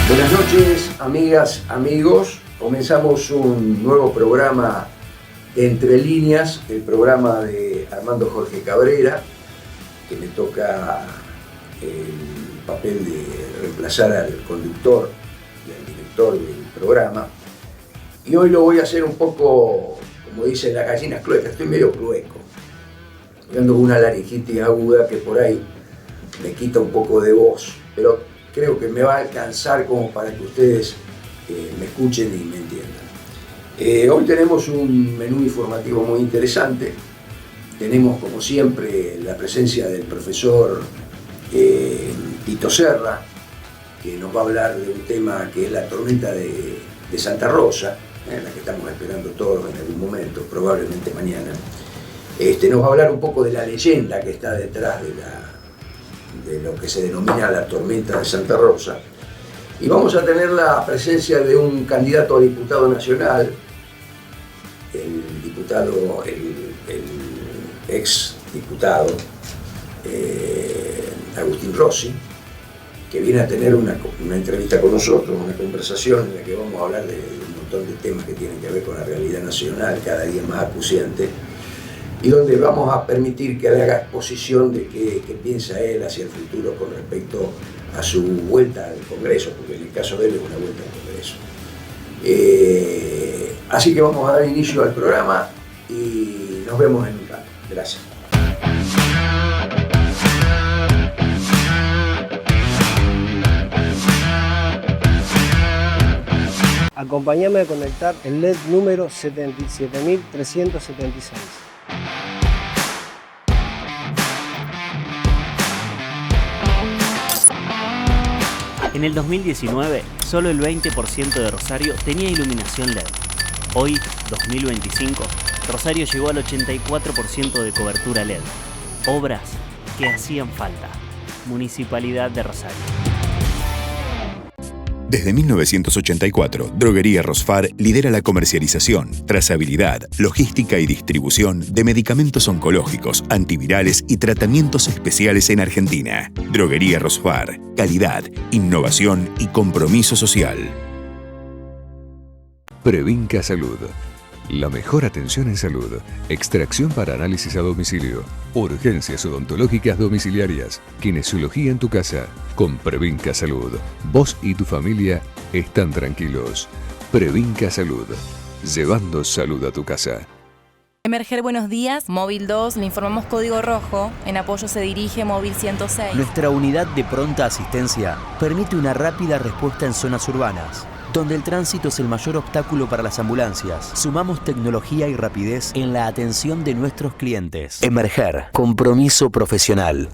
Buenas noches, amigas, amigos. Comenzamos un nuevo programa de Entre Líneas, el programa de Armando Jorge Cabrera, que me toca el papel de reemplazar al conductor y al director del programa. Y hoy lo voy a hacer un poco, como dicen las gallinas cluecas, estoy medio clueco. Ando con una laringitis aguda que por ahí me quita un poco de voz, pero creo que me va a alcanzar como para que ustedes me escuchen y me entiendan. Hoy tenemos un menú informativo muy interesante. Tenemos, como siempre, la presencia del profesor Tito Serra, que nos va a hablar de un tema que es la tormenta de Santa Rosa, la que estamos esperando todos en algún momento, probablemente mañana. Nos va a hablar un poco de la leyenda que está detrás de lo que se denomina la tormenta de Santa Rosa. Y vamos a tener la presencia de un candidato a diputado nacional, el ex diputado Agustín Rossi, que viene a tener una entrevista con nosotros, una conversación en la que vamos a hablar de un montón de temas que tienen que ver con la realidad nacional, cada día más acuciante, y donde vamos a permitir que haga exposición de qué piensa él hacia el futuro con respecto a su vuelta al Congreso, porque en el caso de él es una vuelta al Congreso. Así que vamos a dar inicio al programa y nos vemos en un rato. Gracias. Acompáñame a conectar el LED número 77.376. En el 2019, solo el 20% de Rosario tenía iluminación LED. Hoy, 2025, Rosario llegó al 84% de cobertura LED. Obras que hacían falta. Municipalidad de Rosario. Desde 1984, Droguería Rosfar lidera la comercialización, trazabilidad, logística y distribución de medicamentos oncológicos, antivirales y tratamientos especiales en Argentina. Droguería Rosfar, calidad, innovación y compromiso social. Previnca Salud. La mejor atención en salud. Extracción para análisis a domicilio. Urgencias odontológicas domiciliarias. Kinesiología en tu casa. Con Previnca Salud. Vos y tu familia están tranquilos. Previnca Salud. Llevando salud a tu casa. Emerger, buenos días. Móvil 2, le informamos código rojo. En apoyo se dirige Móvil 106. Nuestra unidad de pronta asistencia permite una rápida respuesta en zonas urbanas, donde el tránsito es el mayor obstáculo para las ambulancias. Sumamos tecnología y rapidez en la atención de nuestros clientes. Emerger, compromiso profesional.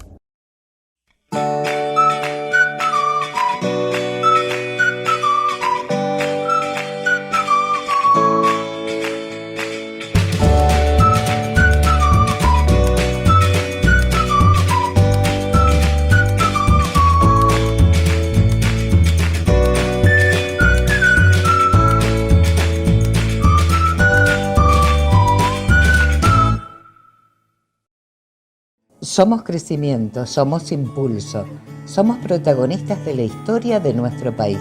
Somos crecimiento, somos impulso, somos protagonistas de la historia de nuestro país.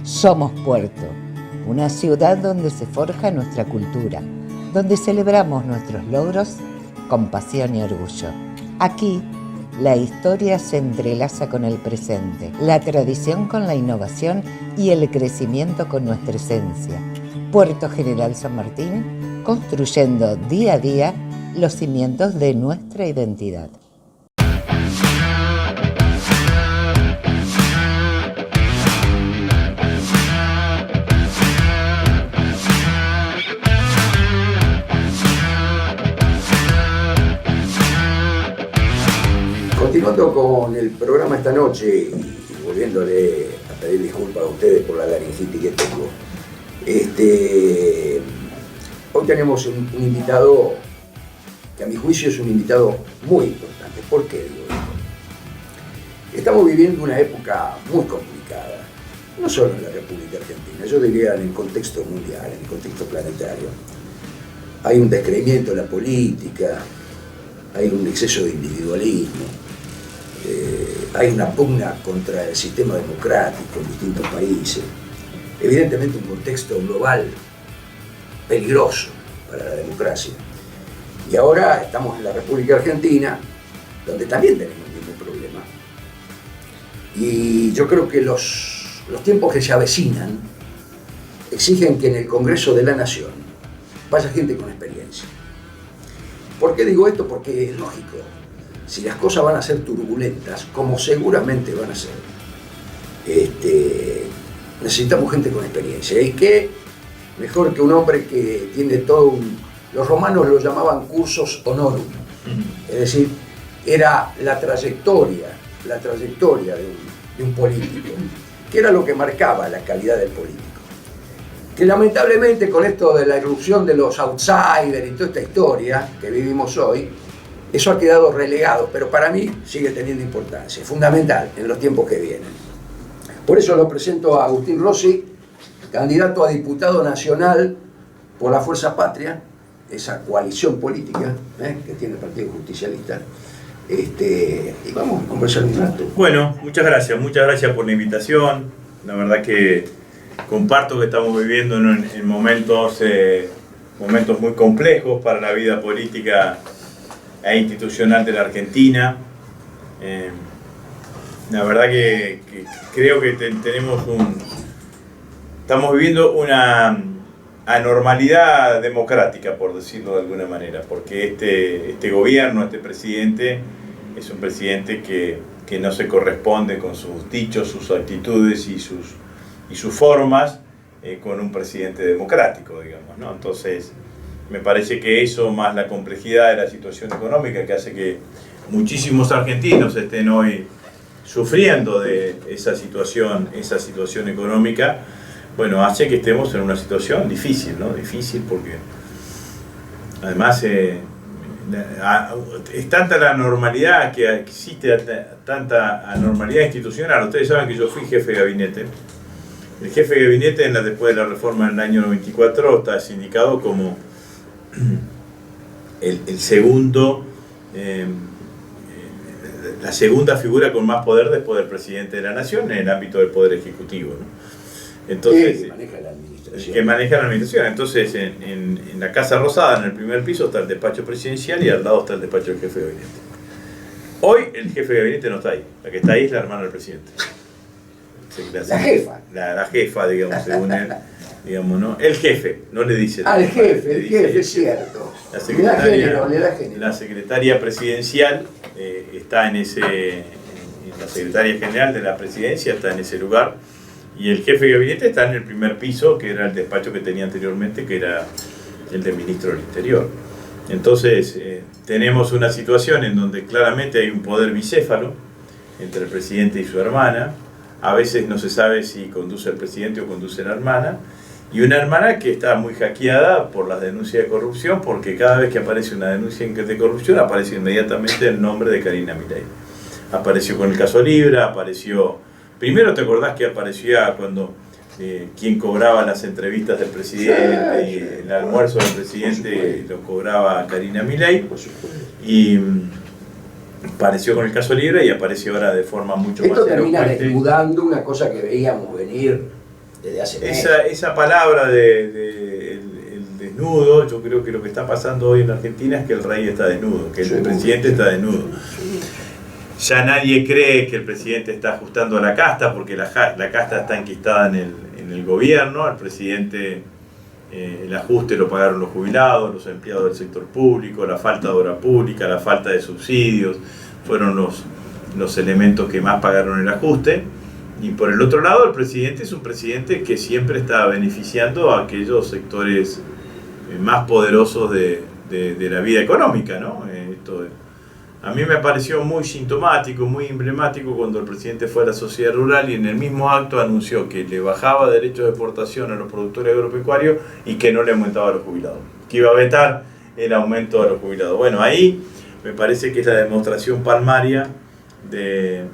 Somos Puerto, una ciudad donde se forja nuestra cultura, donde celebramos nuestros logros con pasión y orgullo. Aquí, la historia se entrelaza con el presente, la tradición con la innovación y el crecimiento con nuestra esencia. Puerto General San Martín, construyendo día a día los cimientos de nuestra identidad. Continuando con el programa esta noche y volviéndole a pedir disculpas a ustedes por la laringitis que tengo, hoy tenemos un invitado que a mi juicio es un invitado muy importante. ¿Por qué digo esto? Estamos viviendo una época muy complicada, no solo en la República Argentina, yo diría en el contexto mundial, en el contexto planetario. Hay un descreimiento de la política, hay un exceso de individualismo. hay una pugna contra el sistema democrático en distintos países. Evidentemente un contexto global peligroso para la democracia. Y ahora estamos en la República Argentina, donde también tenemos el mismo problema. Y yo creo que los tiempos que se avecinan exigen que en el Congreso de la Nación vaya gente con experiencia. ¿Por qué digo esto? Porque es lógico. Si las cosas van a ser turbulentas, como seguramente van a ser, necesitamos gente con experiencia. ¿Y qué mejor que un hombre que tiene todo un... Los romanos lo llamaban cursus honorum, es decir, era la trayectoria de un político, que era lo que marcaba la calidad del político. Que lamentablemente con esto de la irrupción de los outsiders y toda esta historia que vivimos hoy, eso ha quedado relegado, pero para mí sigue teniendo importancia, fundamental en los tiempos que vienen. Por eso lo presento a Agustín Rossi, candidato a diputado nacional por la Fuerza Patria, esa coalición política que tiene el Partido Justicialista. Y vamos a conversar un rato. Bueno, muchas gracias por la invitación. La verdad que comparto que estamos viviendo en momentos muy complejos para la vida política e institucional de la Argentina. La verdad que creo que estamos viviendo una anormalidad democrática, por decirlo de alguna manera, porque este gobierno, este presidente, es un presidente que no se corresponde con sus dichos, sus actitudes y sus formas con un presidente democrático, digamos, ¿no? Entonces, me parece que eso, más la complejidad de la situación económica, que hace que muchísimos argentinos estén hoy sufriendo de esa situación económica, bueno, hace que estemos en una situación difícil, ¿no? Difícil porque además es tanta la anormalidad que existe, tanta anormalidad institucional. Ustedes saben que yo fui jefe de gabinete. El jefe de gabinete, después de la reforma en el año 94, está sindicado como la segunda figura con más poder después del presidente de la Nación en el ámbito del Poder Ejecutivo, ¿no? Entonces, que maneja la administración. Que maneja la administración. Entonces, en la Casa Rosada, en el primer piso, está el despacho presidencial y al lado está el despacho del jefe de gabinete. Hoy el jefe de gabinete no está ahí. La que está ahí es la hermana del presidente. La jefa. La jefa, digamos, según él. Digamos, ¿no? El jefe, no le dice. El jefe, es cierto. La secretaria, le da género. La secretaria presidencial está en la secretaria general de la presidencia está en ese lugar. Y el jefe de gabinete está en el primer piso, que era el despacho que tenía anteriormente, que era el del ministro del Interior. Entonces, tenemos una situación en donde claramente hay un poder bicéfalo entre el presidente y su hermana. A veces no se sabe si conduce el presidente o conduce la hermana. Y una hermana que está muy hackeada por las denuncias de corrupción, porque cada vez que aparece una denuncia de corrupción, aparece inmediatamente el nombre de Karina Milei. Apareció con el caso Libra, apareció... Primero, ¿te acordás que aparecía cuando quien cobraba las entrevistas del presidente y el almuerzo del presidente lo cobraba Karina Milei? Y apareció con el caso Libra y apareció ahora de forma mucho más elocuente. Esto termina desnudando una cosa que veíamos venir desde hace meses. Esa palabra el desnudo, yo creo que lo que está pasando hoy en Argentina es que el rey está desnudo, que el presidente está desnudo. Ya nadie cree que el presidente está ajustando a la casta, porque la casta está enquistada en el gobierno. Al presidente el ajuste lo pagaron los jubilados, los empleados del sector público, la falta de obra pública, la falta de subsidios, fueron los elementos que más pagaron el ajuste. Y por el otro lado, el presidente es un presidente que siempre está beneficiando a aquellos sectores más poderosos de la vida económica, ¿no? A mí me pareció muy sintomático, muy emblemático cuando el presidente fue a la sociedad rural y en el mismo acto anunció que le bajaba derechos de exportación a los productores agropecuarios y que no le aumentaba a los jubilados, que iba a vetar el aumento a los jubilados. Bueno, ahí me parece que es la demostración palmaria de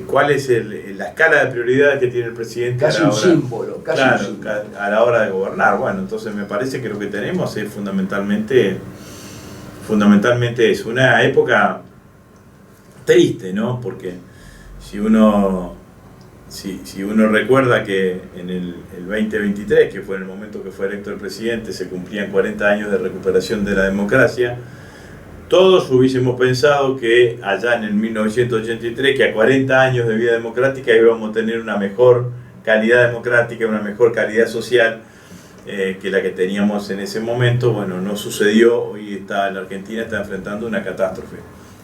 cuál es la escala de prioridades que tiene el presidente casi un símbolo, a la hora de gobernar. Bueno, entonces me parece que lo que tenemos es fundamentalmente es una época triste, ¿no? Porque si uno recuerda que en el 2023, que fue en el momento que fue electo el presidente, se cumplían 40 años de recuperación de la democracia, todos hubiésemos pensado que allá en el 1983, que a 40 años de vida democrática íbamos a tener una mejor calidad democrática, una mejor calidad social que la que teníamos en ese momento. Bueno, no sucedió. Hoy la Argentina está enfrentando una catástrofe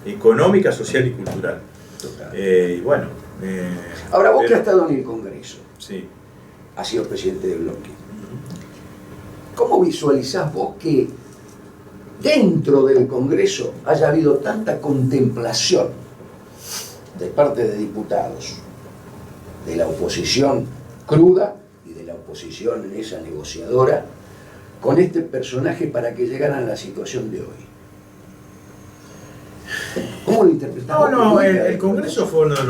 económica, social y cultural. Y bueno. Ahora, vos que has estado en el Congreso, sí, has sido presidente del bloque, ¿cómo visualizás vos que dentro del Congreso haya habido tanta contemplación de parte de diputados, de la oposición cruda y de la oposición en esa negociadora, con este personaje para que llegaran a la situación de hoy? ¿Cómo lo interpretamos? No, el Congreso fue uno de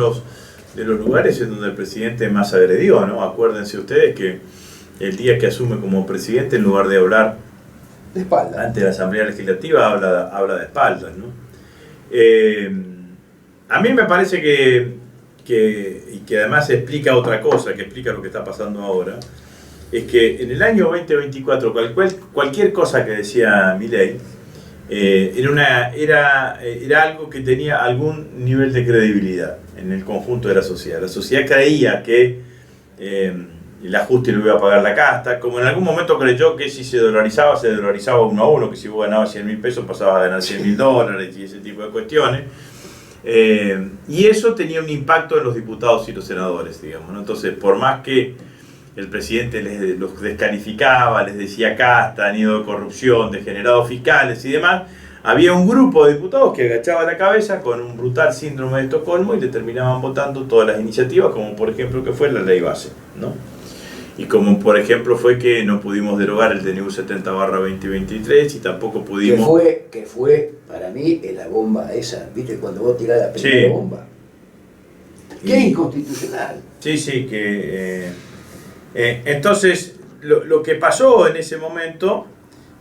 los lugares en donde el presidente más agredió, ¿no? Acuérdense ustedes que el día que asume como presidente, en lugar de hablar de espalda ante la Asamblea Legislativa, habla de espaldas, ¿no? A mí me parece que además explica otra cosa, que explica lo que está pasando ahora, es que en el año 2024 cualquier cosa que decía Milei era algo que tenía algún nivel de credibilidad en el conjunto de la sociedad. La sociedad creía que el ajuste lo iba a pagar la casta, como en algún momento creyó que si se dolarizaba 1 a 1, que si vos ganabas 100.000 pesos pasabas a ganar $100.000 y ese tipo de cuestiones. Y eso tenía un impacto en los diputados y los senadores, digamos, ¿no? Entonces, por más que el presidente los descalificaba, les decía casta, nido de corrupción, degenerados fiscales y demás, había un grupo de diputados que agachaba la cabeza con un brutal síndrome de Estocolmo y le terminaban votando todas las iniciativas, como por ejemplo que fue la ley base, ¿no? Y como por ejemplo fue que no pudimos derogar el DNU 70/2023 y tampoco pudimos... Que fue para mí la bomba esa, ¿viste? Cuando vos tirás la primera bomba. Que es inconstitucional. Sí, que... entonces, lo que pasó en ese momento,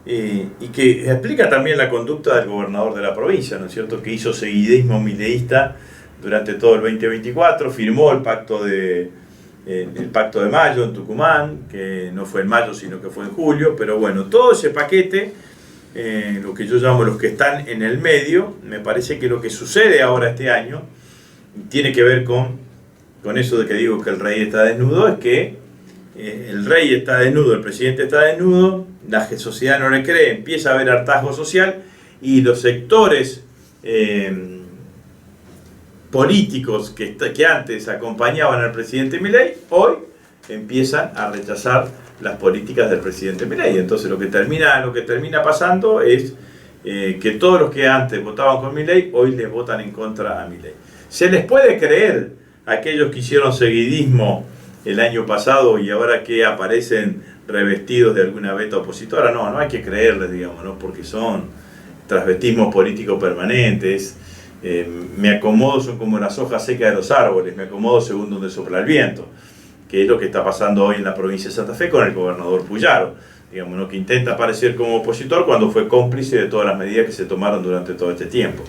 y que explica también la conducta del gobernador de la provincia, ¿no es cierto?, que hizo seguidismo mileísta durante todo el 2024, firmó el pacto de mayo en Tucumán, que no fue en mayo sino que fue en julio, pero bueno, todo ese paquete, lo que yo llamo los que están en el medio, me parece que lo que sucede ahora este año tiene que ver con eso de que digo que el rey está desnudo, es que el rey está desnudo, el presidente está desnudo, la sociedad no le cree, empieza a haber hartazgo social y los sectores políticos que antes acompañaban al presidente Milei, hoy empiezan a rechazar las políticas del presidente Milei. Entonces lo que termina pasando es que todos los que antes votaban con Milei, hoy les votan en contra a Milei. ¿Se les puede creer a aquellos que hicieron seguidismo el año pasado y ahora que aparecen revestidos de alguna beta opositora? No hay que creerles, digamos, ¿no? Porque son transvestismos políticos permanentes. Me acomodo, son como las hojas secas de los árboles, me acomodo según donde sopla el viento, que es lo que está pasando hoy en la provincia de Santa Fe con el gobernador Puyaro, digamos, ¿no? Que intenta aparecer como opositor cuando fue cómplice de todas las medidas que se tomaron durante todo este tiempo.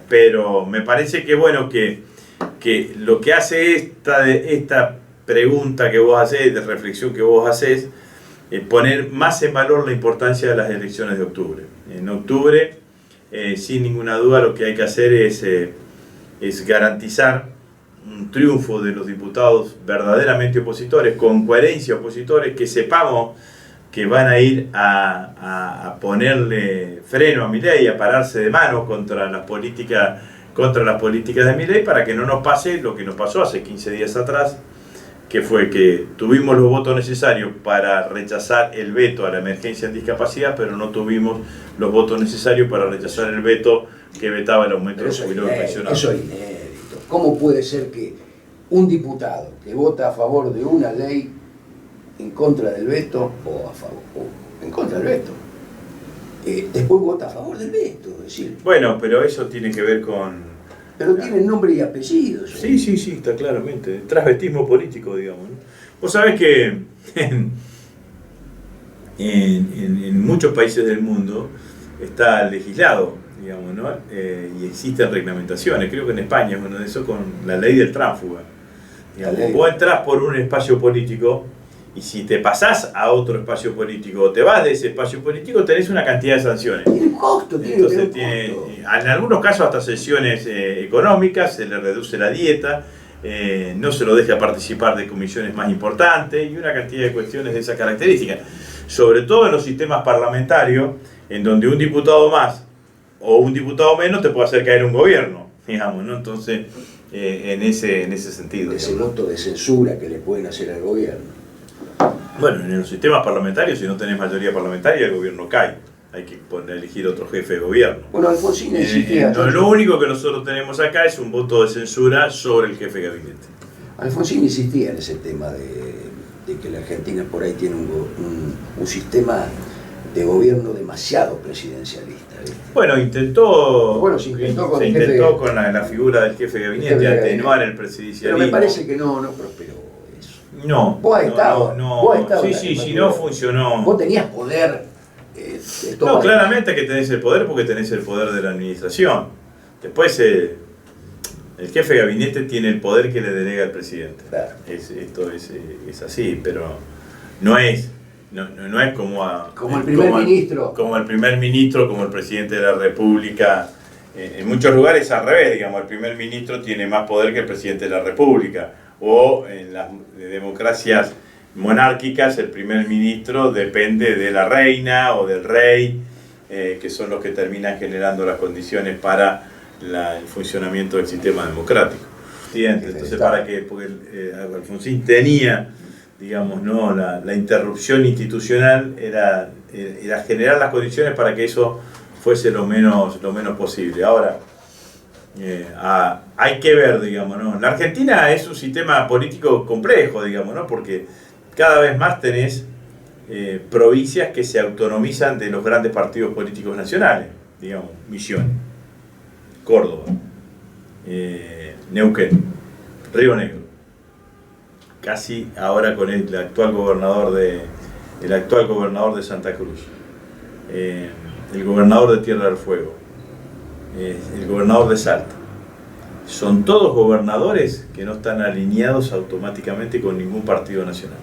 Pero me parece que bueno, que lo que hace esta pregunta que vos hacés, de reflexión que vos hacés, es poner más en valor la importancia de las elecciones de octubre. En octubre, sin ninguna duda, lo que hay que hacer es garantizar un triunfo de los diputados verdaderamente opositores, con coherencia opositores, que sepamos que van a ir a ponerle freno a Milei, a pararse de mano contra las políticas de Milei, para que no nos pase lo que nos pasó hace 15 días atrás, que fue que tuvimos los votos necesarios para rechazar el veto a la emergencia en discapacidad, pero no tuvimos los votos necesarios para rechazar el veto que vetaba el aumento de los jubilados pensionados. Eso es inédito. ¿Cómo puede ser que un diputado que vota a favor de una ley en contra del veto, o en contra del veto, después vota a favor del veto? Es decir, bueno, pero eso tiene que ver con... Pero tienen nombre y apellidos. Sí, está claramente. Transvestismo político, digamos, ¿no? Vos sabés que en muchos países del mundo está legislado digamos, ¿no? Y existen reglamentaciones, creo que en España es uno de esos con la ley del tránsfuga. Digamos, vos entrás por un espacio político y si te pasás a otro espacio político o te vas de ese espacio político, tenés una cantidad de sanciones. Tiene un costo, Entonces, en algunos casos hasta sanciones económicas, se le reduce la dieta, no se lo deja participar de comisiones más importantes y una cantidad de cuestiones de esas características. Sobre todo en los sistemas parlamentarios, en donde un diputado más o un diputado menos te puede hacer caer un gobierno, digamos, ¿no? Entonces, en ese sentido. Ese voto de censura que le pueden hacer al gobierno. Bueno, en los sistemas parlamentarios, si no tenés mayoría parlamentaria, el gobierno cae. Hay que elegir otro jefe de gobierno. Bueno, Alfonsín insistía... lo único que nosotros tenemos acá es un voto de censura sobre el jefe de gabinete. Alfonsín insistía en ese tema de que la Argentina por ahí tiene un sistema de gobierno demasiado presidencialista, ¿viste? Bueno, se intentó con la figura del jefe de gabinete atenuar el presidencialismo. Pero me parece que no prosperó eso. No. Vos has estado. Sí, no funcionó. Vos tenías poder. No, claramente que tenés el poder porque tenés el poder de la administración. Después el jefe de gabinete tiene el poder que le delega el presidente. Claro. Esto es así, pero no es como el primer ministro. Como el primer ministro, como el presidente de la República. En muchos lugares al revés, digamos, el primer ministro tiene más poder que el presidente de la República. O en las democracias monárquicas, el primer ministro depende de la reina o del rey, que son los que terminan generando las condiciones para el funcionamiento del sistema democrático. Entonces, porque Alfonsín tenía, digamos, ¿no? la interrupción institucional era generar las condiciones para que eso fuese lo menos posible. Ahora, hay que ver, digamos, ¿no? La Argentina es un sistema político complejo, digamos, ¿no? Porque cada vez más tenés provincias que se autonomizan de los grandes partidos políticos nacionales, digamos, Misiones, Córdoba, Neuquén, Río Negro. Casi ahora con el actual gobernador de Santa Cruz, el gobernador de Tierra del Fuego, el gobernador de Salta. Son todos gobernadores que no están alineados automáticamente con ningún partido nacional.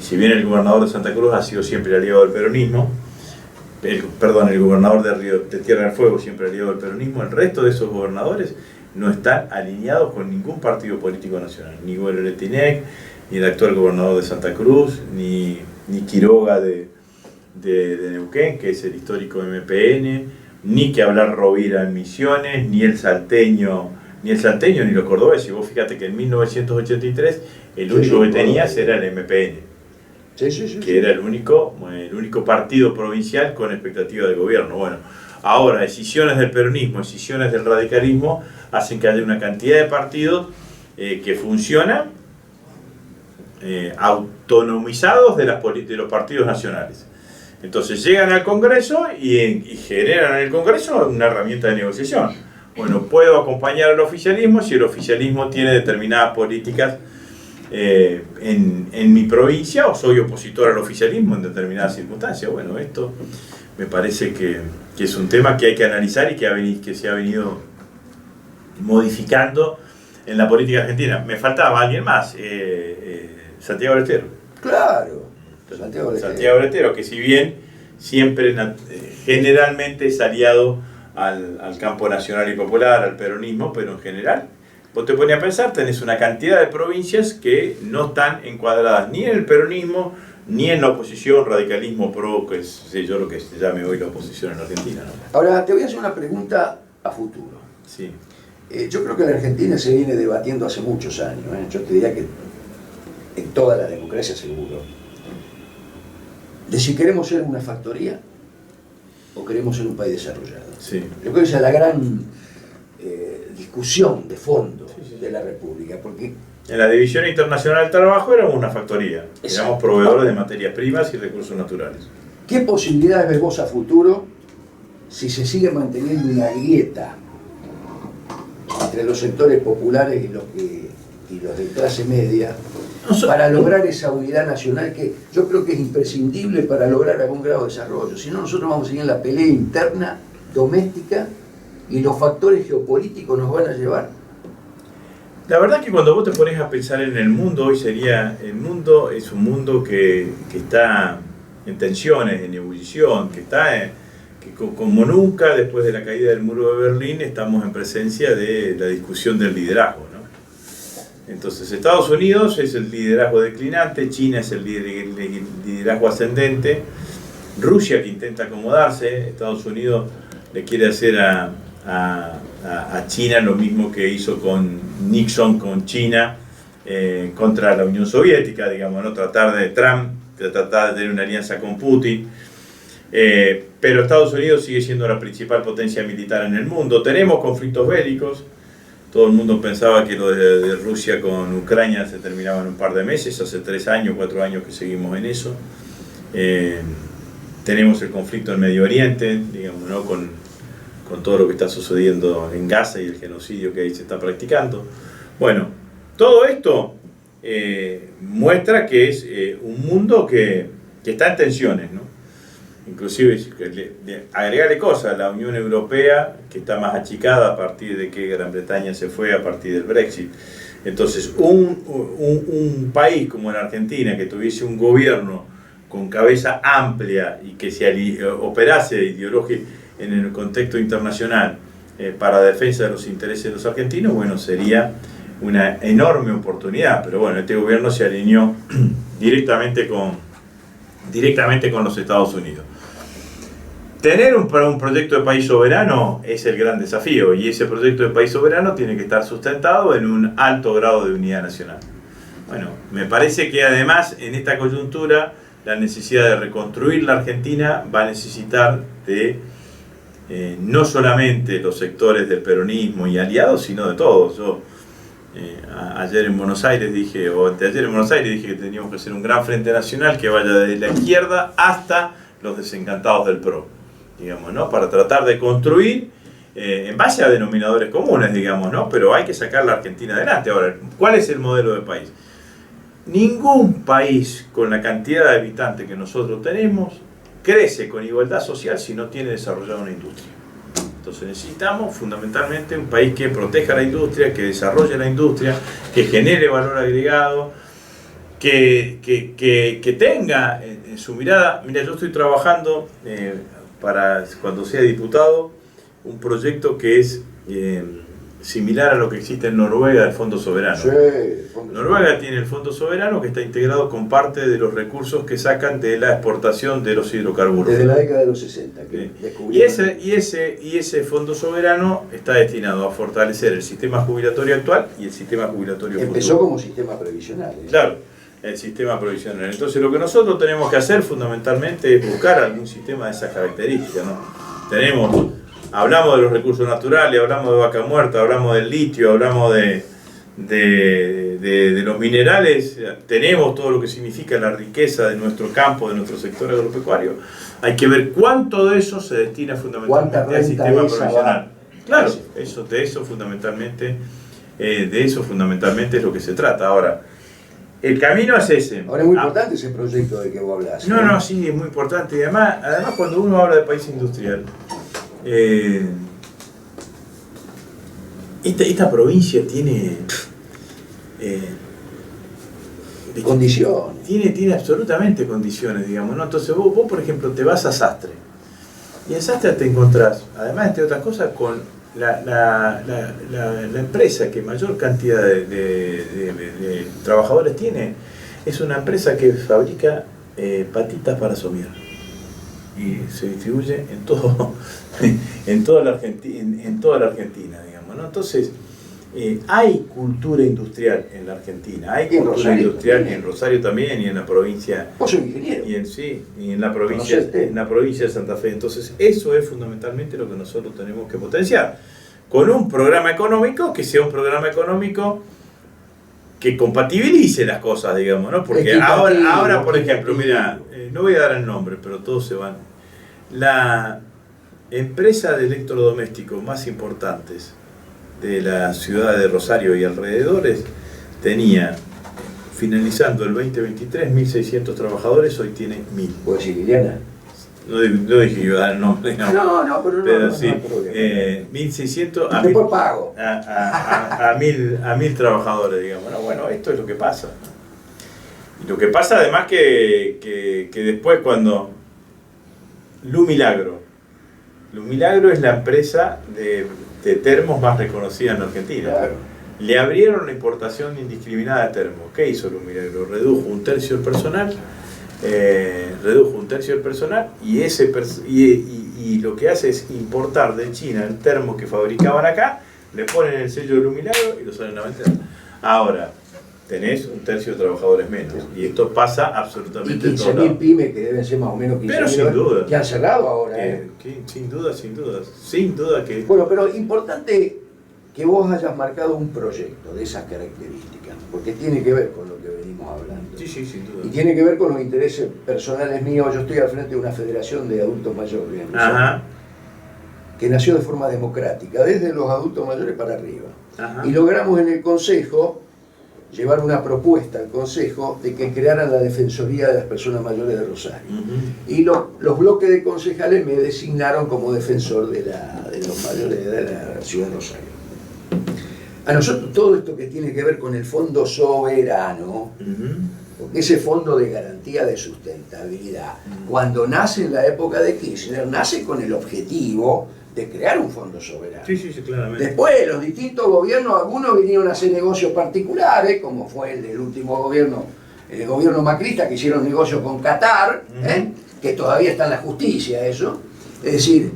Si bien el gobernador de Santa Cruz ha sido siempre aliado del peronismo, el gobernador de Tierra del Fuego siempre aliado del peronismo, el resto de esos gobernadores no están alineados con ningún partido político nacional, ni Güero Letinec, ni el actual gobernador de Santa Cruz, ni Quiroga de Neuquén, que es el histórico MPN, ni que hablar Rovira en Misiones, ni el salteño ni los cordobeses. Vos fíjate que en 1983 el único que tenías era el MPN. Que era el único partido provincial con expectativa de gobierno. Bueno, ahora decisiones del peronismo, decisiones del radicalismo hacen que haya una cantidad de partidos que funcionan autonomizados de los partidos nacionales. Entonces llegan al Congreso y generan en el Congreso una herramienta de negociación. Bueno, puedo acompañar al oficialismo si el oficialismo tiene determinadas políticas en mi provincia, o soy opositor al oficialismo en determinadas circunstancias. Bueno, esto me parece que es un tema que hay que analizar y que se ha venido modificando en la política argentina. Me faltaba alguien más, Santiago del Estero. Claro, Santiago del Estero, que si bien siempre generalmente es aliado al campo nacional y popular, al peronismo, pero en general, vos te pones a pensar, tenés una cantidad de provincias que no están encuadradas ni en el peronismo, ni en la oposición, radicalismo pro, que es lo que se llame hoy la oposición en la Argentina, ¿no? Ahora, te voy a hacer una pregunta a futuro. Sí. Yo creo que la Argentina se viene debatiendo hace muchos años, yo te diría que en toda la democracia seguro, de si queremos ser una factoría o queremos ser un país desarrollado. Sí. Yo creo que esa es la gran discusión de fondo de la República, porque en la División Internacional del Trabajo éramos una factoría, Exacto. Éramos proveedores de materias primas y recursos naturales. ¿Qué posibilidades ves vos a futuro si se sigue manteniendo una grieta entre los sectores populares y los de clase media para lograr esa unidad nacional que yo creo que es imprescindible para lograr algún grado de desarrollo? Si no, nosotros vamos a seguir en la pelea interna doméstica y los factores geopolíticos nos van a llevar? La verdad que cuando vos te pones a pensar en el mundo, hoy el mundo es un mundo que está en tensiones, en ebullición, que como nunca después de la caída del muro de Berlín estamos en presencia de la discusión del liderazgo, ¿no? Entonces Estados Unidos es el liderazgo declinante, China es el liderazgo ascendente, Rusia que intenta acomodarse, Estados Unidos le quiere hacer a China lo mismo que hizo con Nixon con China contra la Unión Soviética, digamos, ¿no? Tratar de tener una alianza con Putin. Pero Estados Unidos sigue siendo la principal potencia militar en el mundo. Tenemos conflictos bélicos. Todo el mundo pensaba que lo de Rusia con Ucrania se terminaba en un par de meses. Hace 3 años, 4 años que seguimos en eso. Tenemos el conflicto en Medio Oriente, digamos, ¿no? Con todo lo que está sucediendo en Gaza y el genocidio que ahí se está practicando. Bueno, todo esto muestra que es un mundo que está en tensiones, ¿no? Inclusive, agregarle cosas, la Unión Europea, que está más achicada a partir de que Gran Bretaña se fue a partir del Brexit. Entonces, un país como la Argentina, que tuviese un gobierno con cabeza amplia y que se operase ideológicamente en el contexto internacional para defensa de los intereses de los argentinos, bueno, sería una enorme oportunidad. Pero bueno, este gobierno se alineó directamente con los Estados Unidos. Tener un proyecto de país soberano es el gran desafío, y ese proyecto de país soberano tiene que estar sustentado en un alto grado de unidad nacional. Bueno, me parece que además en esta coyuntura la necesidad de reconstruir la Argentina va a necesitar de no solamente los sectores del peronismo y aliados, sino de todos. Yo ayer en Buenos Aires dije, o anteayer en Buenos Aires dije que teníamos que hacer un gran frente nacional que vaya desde la izquierda hasta los desencantados del PRO, digamos, ¿no? Para tratar de construir en base a denominadores comunes, digamos, ¿no? Pero hay que sacar la Argentina adelante. Ahora, ¿cuál es el modelo de país? Ningún país con la cantidad de habitantes que nosotros tenemos crece con igualdad social si no tiene desarrollada una industria. Entonces necesitamos fundamentalmente un país que proteja la industria, que desarrolle la industria, que genere valor agregado, que tenga en su mirada. Mira, yo estoy trabajando para cuando sea diputado un proyecto que es similar a lo que existe en Noruega del Fondo Soberano. Sí, Noruega tiene el Fondo Soberano que está integrado con parte de los recursos que sacan de la exportación de los hidrocarburos. Desde la década de los 60. Y ese Fondo Soberano está destinado a fortalecer el sistema jubilatorio actual y el sistema jubilatorio futuro. Empezó como sistema previsional. Claro, el sistema provisional. Entonces lo que nosotros tenemos que hacer fundamentalmente es buscar algún sistema de esas características, ¿no? Hablamos de los recursos naturales, hablamos de vaca muerta, hablamos del litio, hablamos de los minerales, tenemos todo lo que significa la riqueza de nuestro campo, de nuestro sector agropecuario. Hay que ver cuánto de eso se destina fundamentalmente al sistema provisional. Claro, de eso fundamentalmente es lo que se trata. Ahora, el camino es ese. Ahora es muy importante ese proyecto del que vos hablas. No, sí, es muy importante. Y además cuando uno habla de país industrial, esta provincia tiene condiciones. Tiene absolutamente condiciones, digamos, ¿no? Entonces vos, por ejemplo, te vas a Sastre, y en Sastre te encontrás, además de otras cosas, con la empresa que mayor cantidad de trabajadores tiene. Es una empresa que fabrica patitas para somier y se distribuye en toda la Argentina, digamos, ¿no? Entonces hay cultura industrial en la Argentina, hay cultura industrial en Rosario también, y en la provincia. Vos sos ingeniero. Y en la provincia de Santa Fe. Entonces eso es fundamentalmente lo que nosotros tenemos que potenciar, con un programa económico que sea un programa económico que compatibilice las cosas, digamos, ¿no? Porque ahora por ejemplo, mira, no voy a dar el nombre, pero todos se van. La empresa de electrodomésticos más importantes de la ciudad de Rosario y alrededores tenía, finalizando el 2023, 1.600 trabajadores, hoy tiene 1.000. ¿Puedo decir Liliana? No dije que iba a dar el nombre. No, pero no, sí. No hay problema. 1.600 a después 1.000 pago. a 1.000 trabajadores, digamos. Bueno, esto es lo que pasa. Y lo que pasa además que después cuando Lumilagro es la empresa de termos más reconocida en Argentina. Claro. Le abrieron la importación indiscriminada de termos. ¿Qué hizo Lumilagro? Redujo un tercio el personal. Y lo que hace es importar de China el termo que fabricaban acá, le ponen el sello de Lumilagro y lo salen a vender. Ahora, tenés un tercio de trabajadores menos. Y esto pasa absolutamente Y en todos 15.000 lados. pymes que deben ser más o menos 15.000. Pero sin duda. Que han cerrado ahora. Sin duda que... Bueno, pero importante que vos hayas marcado un proyecto de esas características, porque tiene que ver con lo que venimos hablando. Sí, sin duda. Y tiene que ver con los intereses personales míos. Yo estoy al frente de una federación de adultos mayores, Ajá. que nació de forma democrática, desde los adultos mayores para arriba. Ajá. Y logramos en el Consejo llevar una propuesta al Consejo de que crearan la Defensoría de las Personas Mayores de Rosario. Y los bloques de concejales me designaron como defensor de los mayores de la ciudad de Rosario. A nosotros todo esto que tiene que ver con el Fondo Soberano, porque ese fondo de garantía de sustentabilidad, cuando nace en la época de Kirchner, nace con el objetivo de crear un fondo soberano. Sí, claramente. Después los distintos gobiernos, algunos vinieron a hacer negocios particulares, como fue el del último gobierno, el gobierno macrista, que hicieron negocios con Qatar, que todavía está en la justicia eso. Es decir,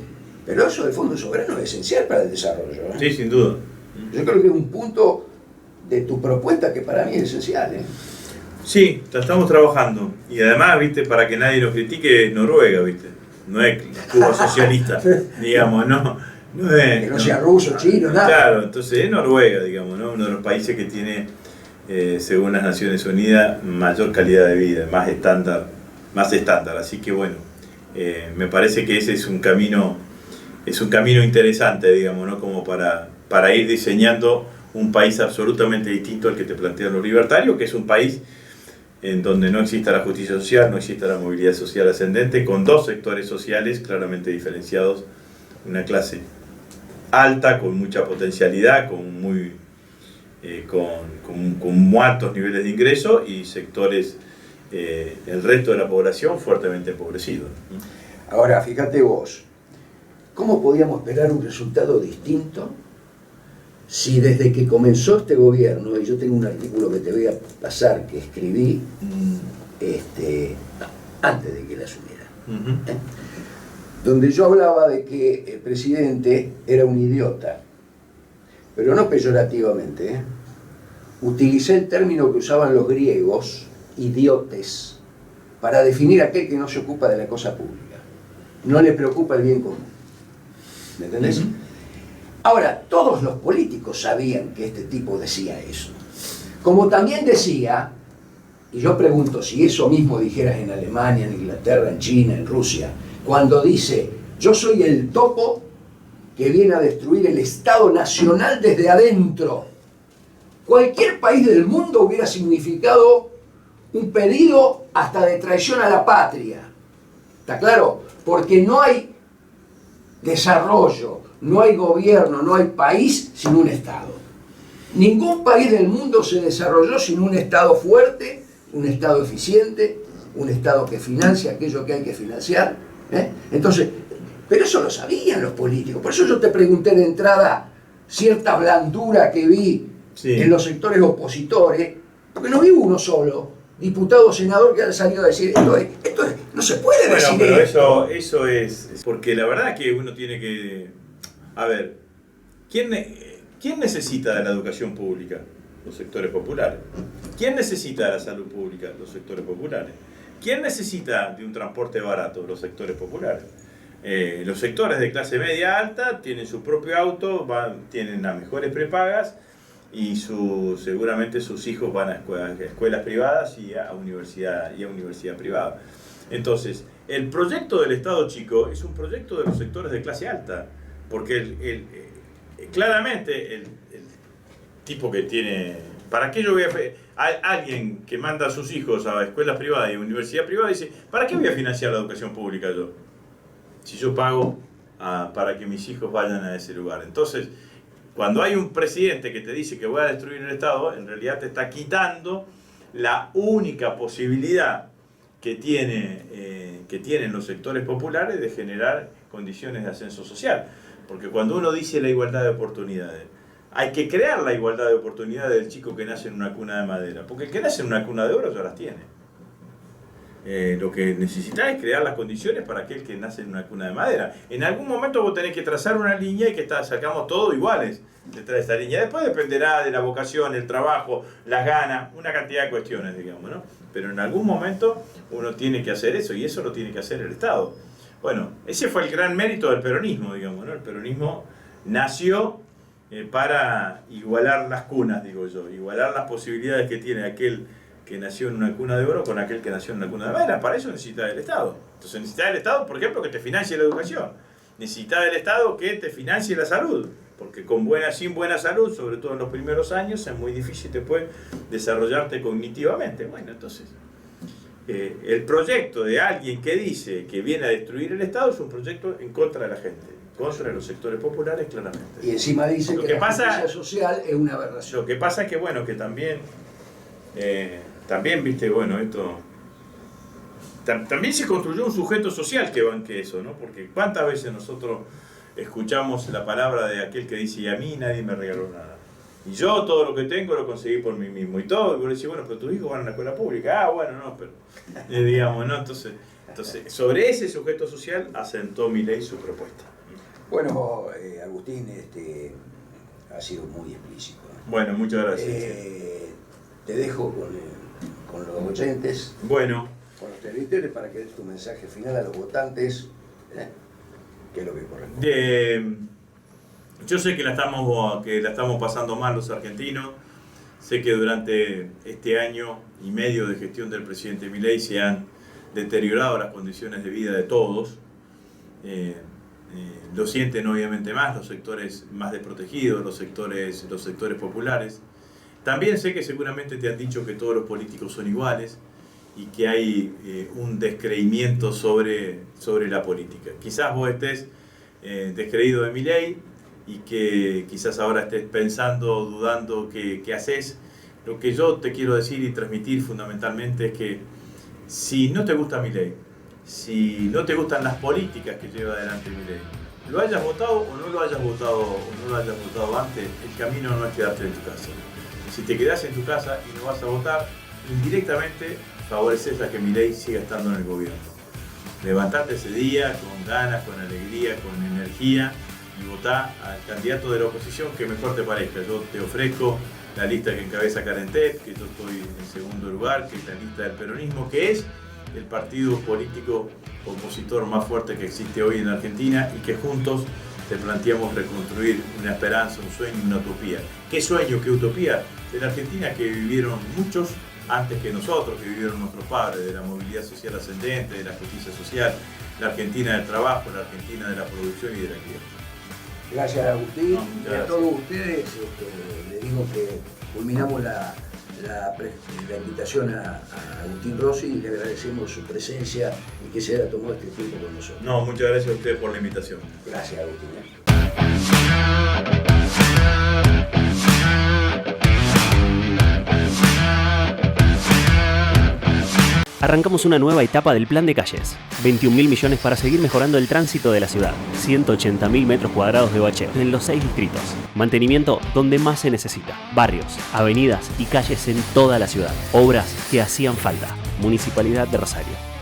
pero eso del fondo soberano es esencial para el desarrollo. Sí, sin duda. Yo creo que es un punto de tu propuesta que para mí es esencial. Sí, la estamos trabajando. Y además, viste, para que nadie nos critique, Noruega, viste. No es Cuba socialista, digamos, no es... Que no sea ruso, chino, nada. Claro, entonces es Noruega, digamos, ¿no? Uno de los países que tiene, según las Naciones Unidas, mayor calidad de vida, más estándar. Así que bueno, me parece que ese es un camino interesante, digamos, ¿no? Como para ir diseñando un país absolutamente distinto al que te plantean los libertarios, que es un país en donde no exista la justicia social, no exista la movilidad social ascendente, con dos sectores sociales claramente diferenciados, una clase alta, con mucha potencialidad, con muy altos niveles de ingreso, y sectores, el resto de la población, fuertemente empobrecidos. Ahora, fíjate vos, ¿cómo podíamos esperar un resultado distinto si desde que comenzó este gobierno, y yo tengo un artículo que te voy a pasar que escribí antes de que él asumiera, donde yo hablaba de que el presidente era un idiota, pero no peyorativamente, utilicé el término que usaban los griegos, idiotes, para definir a aquel que no se ocupa de la cosa pública, no le preocupa el bien común. ¿Me entendés? Ahora, todos los políticos sabían que este tipo decía eso. Como también decía, y yo pregunto si eso mismo dijeras en Alemania, en Inglaterra, en China, en Rusia, cuando dice, yo soy el topo que viene a destruir el Estado Nacional desde adentro. Cualquier país del mundo hubiera significado un pedido hasta de traición a la patria. ¿Está claro? Porque no hay desarrollo, no hay gobierno, no hay país sin un Estado. Ningún país del mundo se desarrolló sin un Estado fuerte, un Estado eficiente, un Estado que financia aquello que hay que financiar. Entonces, pero eso lo sabían los políticos. Por eso yo te pregunté de entrada cierta blandura que vi en los sectores opositores, porque no vi uno solo, diputado o senador, que haya salido a decir esto no se puede decir. Bueno, pero eso es porque la verdad que uno tiene que... A ver, ¿quién necesita de la educación pública? Los sectores populares. ¿Quién necesita de la salud pública? Los sectores populares. ¿Quién necesita de un transporte barato? Los sectores populares. Los sectores de clase media alta tienen su propio auto, tienen las mejores prepagas, y seguramente sus hijos van a escuelas privadas y a universidad privada. Entonces, el proyecto del Estado chico es un proyecto de los sectores de clase alta, porque claramente el tipo que tiene... ¿Para qué yo voy a alguien que manda a sus hijos a escuelas privadas y universidad privada dice, ¿para qué voy a financiar la educación pública yo? si yo pago para que mis hijos vayan a ese lugar? Entonces, cuando hay un presidente que te dice que voy a destruir el Estado, en realidad te está quitando la única posibilidad que tienen los sectores populares de generar condiciones de ascenso social. Porque cuando uno dice la igualdad de oportunidades, hay que crear la igualdad de oportunidades del chico que nace en una cuna de madera. Porque el que nace en una cuna de oro ya las tiene. Lo que necesitas es crear las condiciones para aquel que nace en una cuna de madera. En algún momento vos tenés que trazar una línea y que sacamos todos iguales detrás de esta línea. Después dependerá de la vocación, el trabajo, las ganas, una cantidad de cuestiones, digamos, ¿no? Pero en algún momento uno tiene que hacer eso, y eso lo tiene que hacer el Estado. Bueno, ese fue el gran mérito del peronismo, digamos, ¿no? El peronismo nació para igualar las cunas, digo yo, igualar las posibilidades que tiene aquel que nació en una cuna de oro con aquel que nació en una cuna de madera. Para eso necesita del Estado. Entonces necesita del Estado, por ejemplo, que te financie la educación. Necesita del Estado que te financie la salud. Porque sin buena salud, sobre todo en los primeros años, es muy difícil después desarrollarte cognitivamente. Bueno, entonces, el proyecto de alguien que dice que viene a destruir el Estado es un proyecto en contra de la gente, en contra de los sectores populares, claramente. Y encima dice que la justicia social es una aberración. Lo que pasa es que, bueno, que también, viste, bueno, esto... También se construyó un sujeto social que banque eso, ¿no? Porque cuántas veces nosotros escuchamos la palabra de aquel que dice, y a mí nadie me regaló nada. Y yo todo lo que tengo lo conseguí por mí mismo. Y todo, y vos decís, bueno, pero tus hijos van a una escuela pública. Ah, bueno, no, pero... digamos, ¿no? Entonces, sobre ese sujeto social asentó Milei su propuesta. Bueno, Agustín, ha sido muy explícito. Bueno, muchas gracias. Te dejo con los oyentes. Bueno. Con los televidentes para que des tu mensaje final a los votantes. ¿Qué es lo que corresponde? Yo sé que la estamos pasando mal los argentinos. Sé que durante este año y medio de gestión del presidente Milei se han deteriorado las condiciones de vida de todos. Lo sienten obviamente más los sectores más desprotegidos, los sectores populares. También sé que seguramente te han dicho que todos los políticos son iguales y que hay un descreimiento sobre la política. Quizás vos estés descreído de Milei y que quizás ahora estés pensando, dudando qué haces. Lo que yo te quiero decir y transmitir fundamentalmente es que si no te gusta Milei, si no te gustan las políticas que lleva adelante Milei, lo hayas votado o no lo hayas votado antes, el camino no es quedarte en tu casa. Si te quedás en tu casa y no vas a votar, indirectamente favoreces a que Milei siga estando en el gobierno. Levantate ese día con ganas, con alegría, con energía y votá al candidato de la oposición que mejor te parezca. Yo te ofrezco la lista que encabeza Carentet, que yo estoy en segundo lugar, que es la lista del peronismo, que es el partido político opositor más fuerte que existe hoy en Argentina y que juntos te planteamos reconstruir una esperanza, un sueño, una utopía. ¿Qué sueño, qué utopía? De la Argentina que vivieron muchos antes que nosotros, que vivieron nuestros padres, de la movilidad social ascendente, de la justicia social, la Argentina del trabajo, la Argentina de la producción y de la actividad. Gracias, Agustín. Y a todos ustedes les digo que culminamos la invitación a Agustín Rossi y le agradecemos su presencia y que se haya tomado este tiempo con nosotros. No, muchas gracias a ustedes por la invitación. Gracias, Agustín. Arrancamos una nueva etapa del Plan de Calles. 21.000 millones para seguir mejorando el tránsito de la ciudad. 180.000 metros cuadrados de bacheo en los 6 distritos. Mantenimiento donde más se necesita. Barrios, avenidas y calles en toda la ciudad. Obras que hacían falta. Municipalidad de Rosario.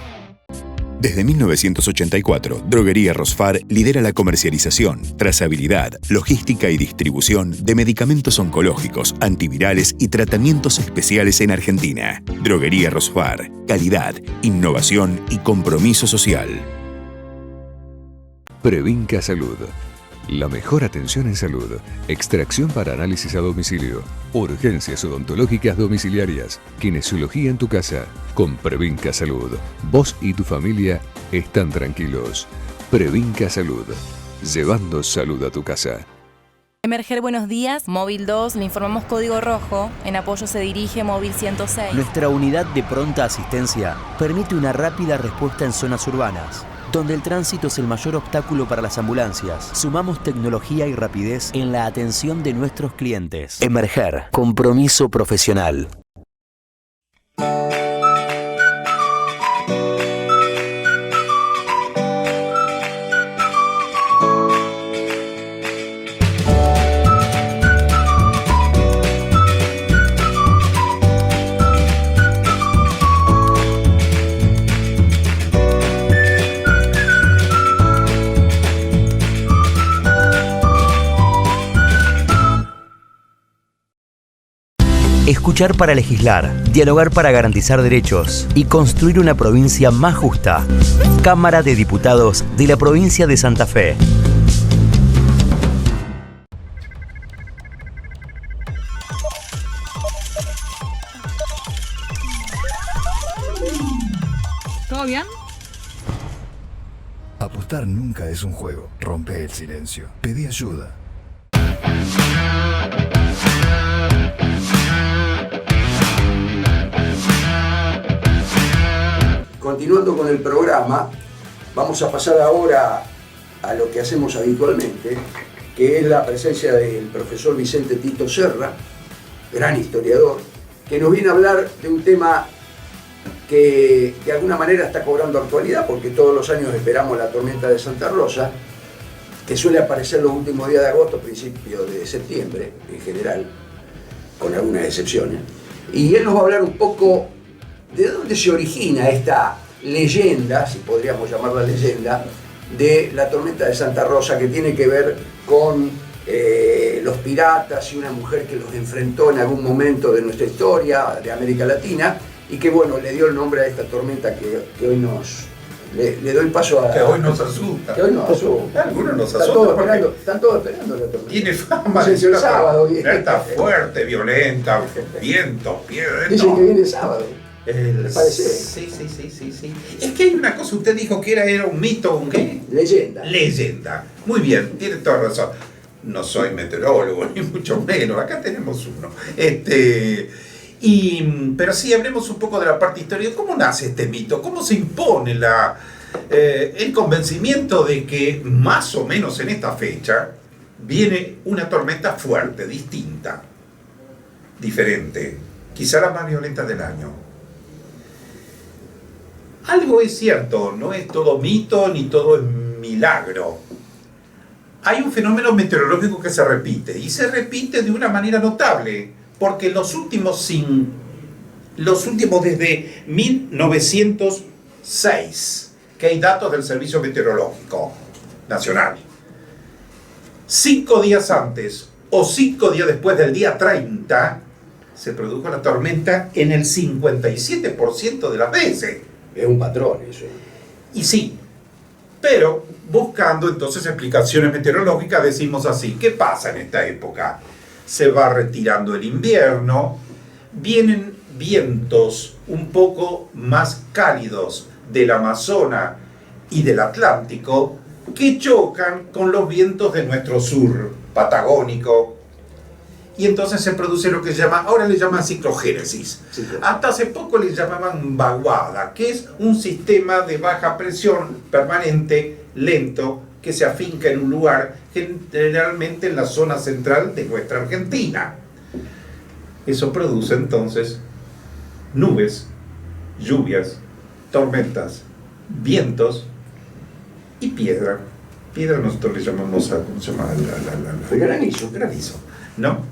Desde 1984, Droguería Rosfar lidera la comercialización, trazabilidad, logística y distribución de medicamentos oncológicos, antivirales y tratamientos especiales en Argentina. Droguería Rosfar, calidad, innovación y compromiso social. Previnca Salud. La mejor atención en salud. Extracción para análisis a domicilio. Urgencias odontológicas domiciliarias. Kinesiología en tu casa. Con Previnca Salud. Vos y tu familia están tranquilos. Previnca Salud. Llevando salud a tu casa. Emerger, buenos días. Móvil 2, le informamos código rojo. En apoyo se dirige Móvil 106. Nuestra unidad de pronta asistencia permite una rápida respuesta en zonas urbanas, donde el tránsito es el mayor obstáculo para las ambulancias, sumamos tecnología y rapidez en la atención de nuestros clientes. Emerger, compromiso profesional. Escuchar para legislar, dialogar para garantizar derechos y construir una provincia más justa. Cámara de Diputados de la provincia de Santa Fe. ¿Todo bien? Apostar nunca es un juego. Rompe el silencio. Pedí ayuda. Continuando con el programa, vamos a pasar ahora a lo que hacemos habitualmente, que es la presencia del profesor Vicente Tito Serra, gran historiador, que nos viene a hablar de un tema que de alguna manera está cobrando actualidad, porque todos los años esperamos la tormenta de Santa Rosa, que suele aparecer los últimos días de agosto, principios de septiembre, en general, con algunas excepciones. Y él nos va a hablar un poco de dónde se origina esta leyenda, si podríamos llamarla leyenda, de la tormenta de Santa Rosa, que tiene que ver con los piratas y una mujer que los enfrentó en algún momento de nuestra historia, de América Latina, y que bueno, le dio el nombre a esta tormenta que hoy nos... Le doy paso a... Que hoy nos asusta. Que hoy nos asusta. Algunos nos Están asustan. están todos esperando la tormenta. Tiene fama de ser sábado. Está fuerte, violenta, vientos, piedras. Dicen que viene sábado. ¿Le parece? Sí. Es que hay una cosa, usted dijo que era un mito, ¿un qué? Leyenda. Leyenda. Muy bien, tiene toda razón. No soy meteorólogo, ni mucho menos. Acá tenemos uno. Pero sí, hablemos un poco de la parte histórica. ¿Cómo nace este mito? ¿Cómo se impone el convencimiento de que más o menos en esta fecha viene una tormenta fuerte, distinta, diferente, quizá la más violenta del año? Algo es cierto, no es todo mito ni todo es milagro. Hay un fenómeno meteorológico que se repite, y se repite de una manera notable, porque los últimos desde 1906, que hay datos del Servicio Meteorológico Nacional, 5 días antes o 5 días después del día 30, se produjo la tormenta en el 57% de las veces. Es un patrón eso. Y sí, pero buscando entonces explicaciones meteorológicas decimos así, ¿qué pasa en esta época? Se va retirando el invierno, vienen vientos un poco más cálidos del Amazonas y del Atlántico que chocan con los vientos de nuestro sur patagónico, y entonces se produce lo que se llama, ahora le llaman ciclogénesis. Hasta hace poco le llamaban vaguada, que es un sistema de baja presión permanente, lento, que se afinca en un lugar, generalmente en la zona central de nuestra Argentina. Eso produce entonces nubes, lluvias, tormentas, vientos y piedra. Piedra nosotros le llamamos ¿cómo se llama? El granizo. Granizo, ¿no?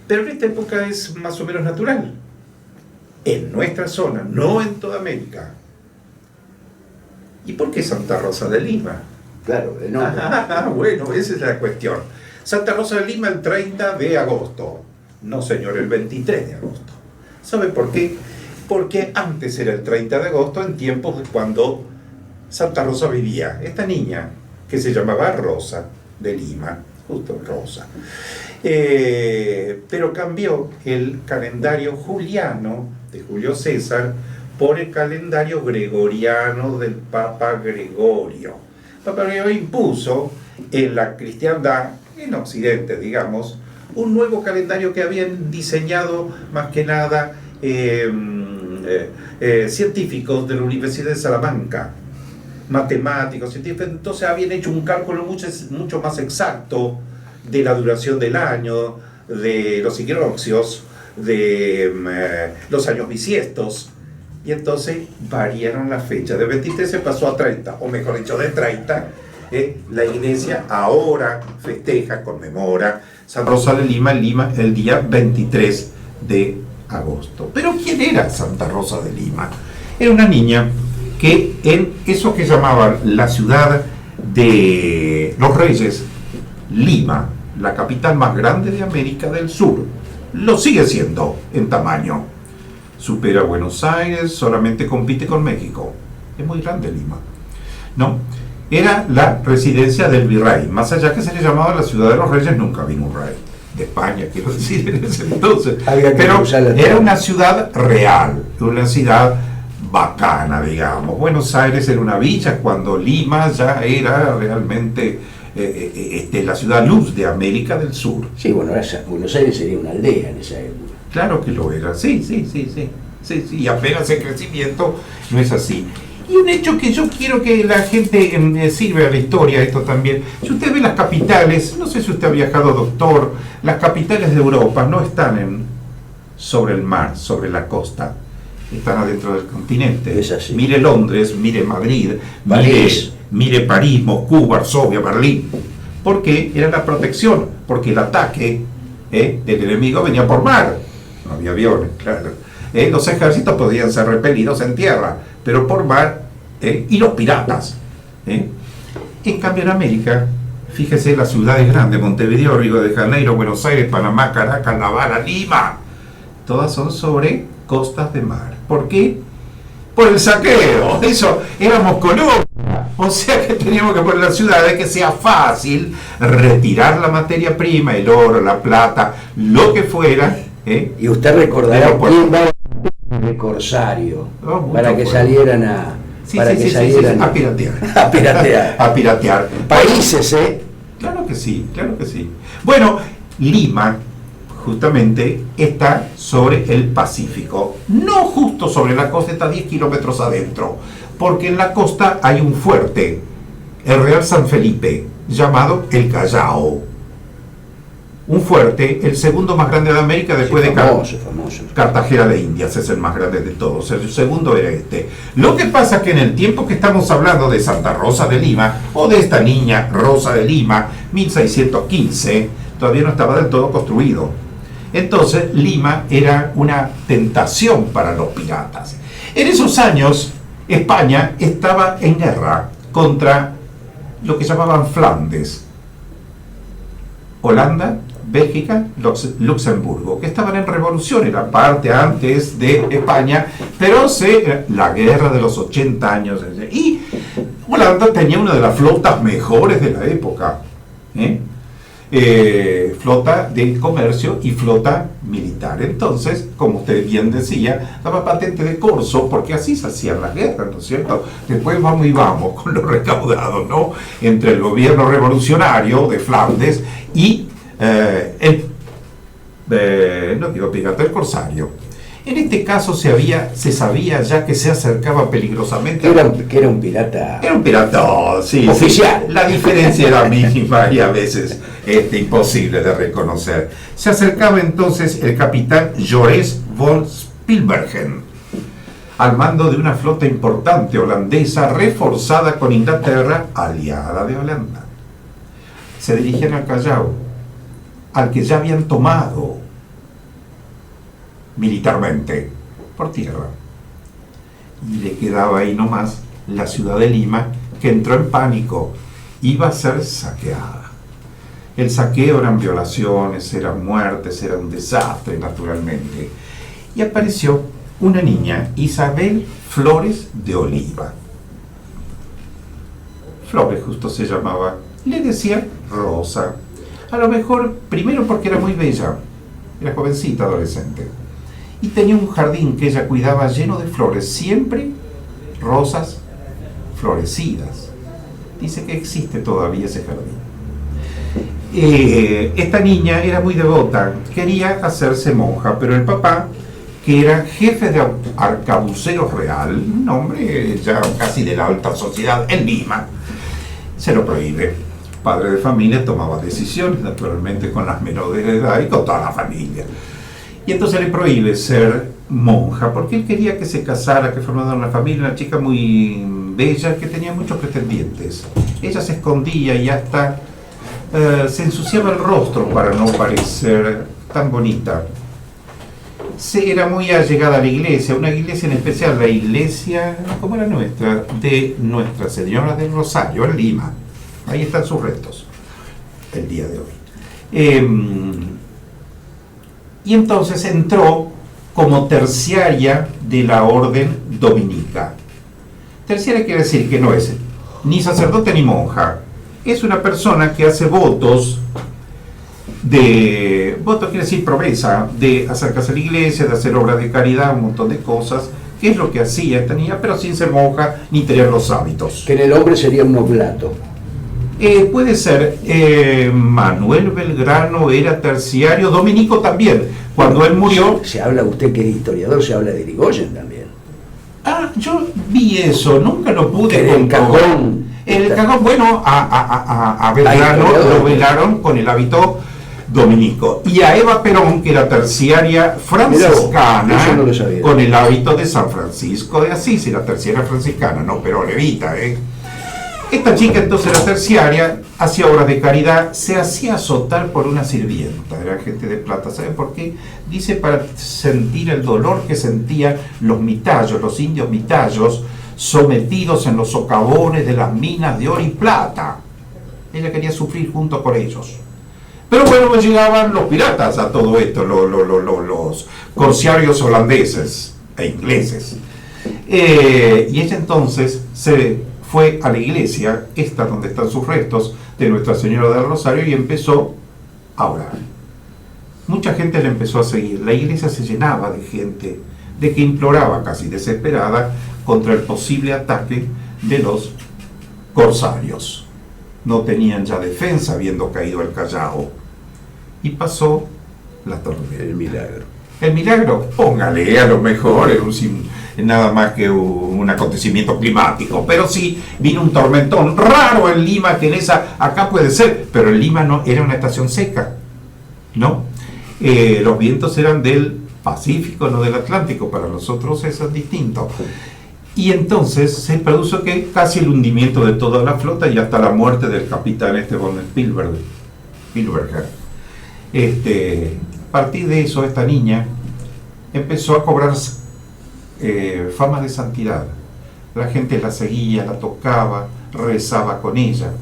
Pero en esta época es más o menos natural. En nuestra zona, no en toda América. ¿Y por qué Santa Rosa de Lima? Claro, de nombre. Bueno, esa es la cuestión. Santa Rosa de Lima el 30 de agosto. No, señor, el 23 de agosto. ¿Sabe por qué? Porque antes era el 30 de agosto, en tiempos de cuando Santa Rosa vivía. Esta niña, que se llamaba Rosa de Lima, justo Rosa. Pero cambió el calendario juliano de Julio César por el calendario gregoriano del Papa Gregorio. El Papa Gregorio impuso en la cristiandad, en Occidente, digamos, un nuevo calendario que habían diseñado más que nada científicos de la Universidad de Salamanca. matemáticos, científicos, entonces habían hecho un cálculo mucho más exacto de la duración del año, de los equinoccios, de los años bisiestos, y entonces variaron la fecha. De 23 se pasó a 30, o mejor dicho, de 30, la iglesia ahora festeja, conmemora Santa Rosa de Lima, el día 23 de agosto. Pero ¿quién era Santa Rosa de Lima? Era una niña que en eso que llamaban la ciudad de los Reyes, Lima, la capital más grande de América del Sur, lo sigue siendo en tamaño. Supera a Buenos Aires, solamente compite con México. Es muy grande Lima, ¿no? Era la residencia del virrey. Más allá que se le llamaba la ciudad de los Reyes, nunca vino un rey de España, quiero decir, en ese entonces. Pero era una ciudad real, una ciudad bacana, digamos. Buenos Aires era una villa cuando Lima ya era realmente la ciudad luz de América del Sur. Sí, bueno, Buenos Aires sería una aldea en esa época. Claro que lo era, sí, y apenas el crecimiento no es así. Y un hecho que yo quiero que la gente sirva a la historia, esto también. Si usted ve las capitales, no sé si usted ha viajado, doctor, las capitales de Europa no están sobre el mar, sobre la costa, están adentro del continente. Es así. Mire Londres, mire Madrid, París. mire París, Moscú, Varsovia, Berlín. ¿Por qué? Era la protección, porque el ataque del enemigo venía por mar. No había aviones, claro. Los ejércitos podían ser repelidos en tierra, pero por mar, y los piratas. En cambio en América, fíjese, las ciudades grandes, Montevideo, Río de Janeiro, Buenos Aires, Panamá, Caracas, La Habana, Lima, todas son sobre costas de mar. ¿Por qué? Por el saqueo. Eso, éramos colonia. O sea que teníamos que poner las ciudades que sea fácil retirar la materia prima, el oro, la plata, lo que fuera. Y usted recordará quién va de corsario para que salieran a a piratear. A piratear. Países, Claro que sí. Bueno, Lima justamente está sobre el Pacífico, no justo sobre la costa, está 10 kilómetros adentro, porque en la costa hay un fuerte, el Real San Felipe, llamado el Callao. Un fuerte, el segundo más grande de América después de Cartagena de Indias, es el más grande de todos. El segundo era este. Lo que pasa es que en el tiempo que estamos hablando de Santa Rosa de Lima, o de esta niña Rosa de Lima, 1615, todavía no estaba del todo construido. Entonces Lima era una tentación para los piratas. En esos años, España estaba en guerra contra lo que llamaban Flandes, Holanda, Bélgica, Luxemburgo, que estaban en revolución, era parte antes de España, pero la guerra de los 80 años, y Holanda tenía una de las flotas mejores de la época, flota de comercio y flota militar. Entonces, como usted bien decía, daba patente de corso, porque así se hacían las guerras, ¿no es cierto? Después vamos con lo recaudado, ¿no? Entre el gobierno revolucionario de Flandes y no digo pirata, el corsario. En este caso se sabía ya que se acercaba peligrosamente. Que era un pirata. Era un pirata, sí. Oficial. Sí. La diferencia era mínima y a veces imposible de reconocer. Se acercaba entonces el capitán Joris von Spielbergen, al mando de una flota importante holandesa reforzada con Inglaterra, aliada de Holanda. Se dirigían al Callao, al que ya habían tomado militarmente por tierra, y le quedaba ahí nomás la ciudad de Lima, que entró en pánico, iba a ser saqueada. El saqueo eran violaciones, eran muertes, era un desastre naturalmente, y apareció una niña, Isabel Flores de Oliva. Flores justo se llamaba, le decía Rosa, a lo mejor primero porque era muy bella, era jovencita, adolescente, y tenía un jardín que ella cuidaba lleno de flores, siempre rosas florecidas. Dice que existe todavía ese jardín. Esta niña era muy devota, quería hacerse monja, pero el papá, que era jefe de arcabuceros real, un hombre ya casi de la alta sociedad en Lima. Se lo prohíbe. Padre de familia tomaba decisiones, naturalmente, con las menores de edad y con toda la familia. Y entonces le prohíbe ser monja, porque él quería que se casara, que formara una familia, una chica muy bella, que tenía muchos pretendientes. Ella se escondía y hasta se ensuciaba el rostro para no parecer tan bonita. Era muy allegada a la iglesia, una iglesia en especial, la iglesia, como la nuestra, de Nuestra Señora del Rosario, en Lima. Ahí están sus restos, el día de hoy. Y entonces entró como terciaria de la orden dominica. Terciaria quiere decir que no es ni sacerdote ni monja. Es una persona que hace votos voto quiere decir promesa, de acercarse a la iglesia, de hacer obras de caridad, un montón de cosas, que es lo que hacía esta niña, pero sin ser monja ni tener los hábitos. Que en el hombre sería un oblato. Puede ser. Manuel Belgrano era terciario, dominico también. Cuando él murió... Se habla, usted que es historiador, se habla de Irigoyen también. Ah, yo vi eso, nunca lo pude comprobar. En el cajón, bueno, a Belgrano lo velaron con el hábito dominico. Y a Eva Perón, que era terciaria franciscana, eso no lo sabía, con el hábito de San Francisco de Asís, era terciaria franciscana, no Perón Evita, Esta chica entonces era terciaria, hacía obras de caridad, se hacía azotar por una sirvienta, era gente de plata. ¿Saben por qué? Dice, para sentir el dolor que sentían los mitayos, los indios mitayos, sometidos en los socavones de las minas de oro y plata. Ella quería sufrir junto con ellos. Pero bueno, pues llegaban los piratas a todo esto, los corsarios holandeses e ingleses. Y ella entonces se fue a la iglesia, esta donde están sus restos, de Nuestra Señora del Rosario, y empezó a orar. Mucha gente le empezó a seguir. La iglesia se llenaba de gente, de que imploraba casi desesperada contra el posible ataque de los corsarios. No tenían ya defensa habiendo caído el Callao. Y pasó la tormenta. El milagro. El milagro, póngale, a lo mejor era nada más que un acontecimiento climático, pero sí vino un tormentón raro en Lima, que acá puede ser, pero en Lima no, era una estación seca, ¿no? Los vientos eran del Pacífico, no del Atlántico, para nosotros eso es distinto. Y entonces se produjo casi el hundimiento de toda la flota y hasta la muerte del capitán von Spielberger. A partir de eso, esta niña empezó a cobrar fama de santidad. La gente la seguía, la tocaba, rezaba con ella.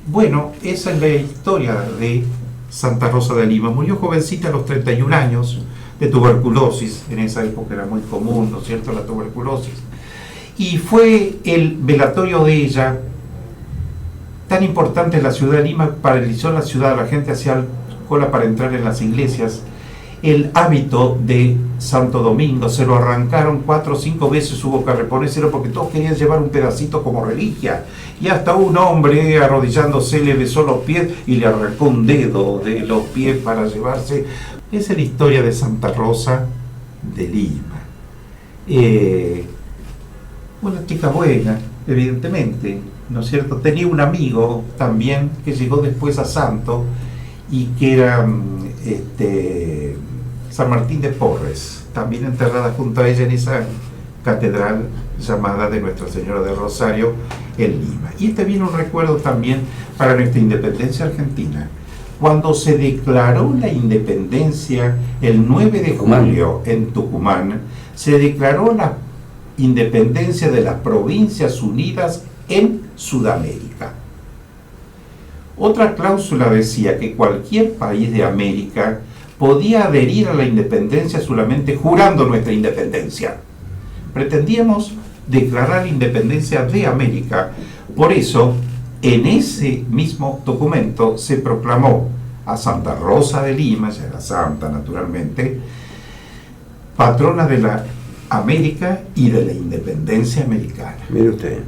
Bueno, esa es la historia de Santa Rosa de Lima. Murió jovencita a los 31 años de tuberculosis. En esa época era muy común, ¿no es cierto?, la tuberculosis. Y fue el velatorio de ella tan importante en la ciudad de Lima, paralizó la ciudad, la gente hacía cola para entrar en las iglesias. El hábito de Santo Domingo se lo arrancaron 4 o 5 veces, hubo que reponérselo porque todos querían llevar un pedacito como reliquia. Y hasta un hombre arrodillándose le besó los pies y le arrancó un dedo de los pies para llevarse. Esa es la historia de Santa Rosa de Lima. Una chica buena, evidentemente, ¿no es cierto? Tenía un amigo también que llegó después a santo y que era San Martín de Porres, también enterrada junto a ella en esa catedral llamada de Nuestra Señora del Rosario en Lima. Y viene un recuerdo también para nuestra independencia argentina. Cuando se declaró la independencia el 9 de julio en Tucumán, se declaró la independencia de las Provincias Unidas en Sudamérica. Otra cláusula decía que cualquier país de América podía adherir a la independencia solamente jurando nuestra independencia. Pretendíamos declarar la independencia de América. Por eso, en ese mismo documento se proclamó a Santa Rosa de Lima, ya era santa naturalmente, patrona de la América y de la independencia americana. Mire usted.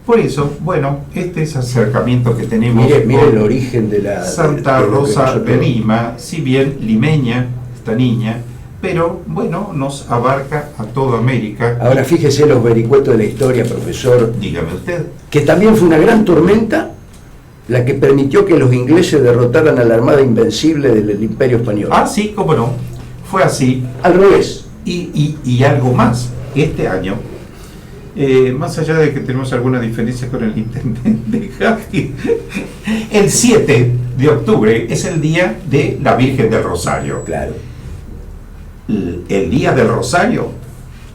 Por eso, bueno, este es acercamiento que tenemos. Mire el origen de la Santa Rosa de Lima, si bien limeña, esta niña, pero bueno, nos abarca a toda América. Ahora fíjese los vericuetos de la historia, profesor. Dígame usted. Que también fue una gran tormenta la que permitió que los ingleses derrotaran a la Armada Invencible del Imperio Español. Ah, sí, cómo no. Fue así. Al revés. Y algo más. Este año, más allá de que tenemos alguna diferencia con el intendente Javi, el 7 de octubre es el día de la Virgen del Rosario. Claro. El día del Rosario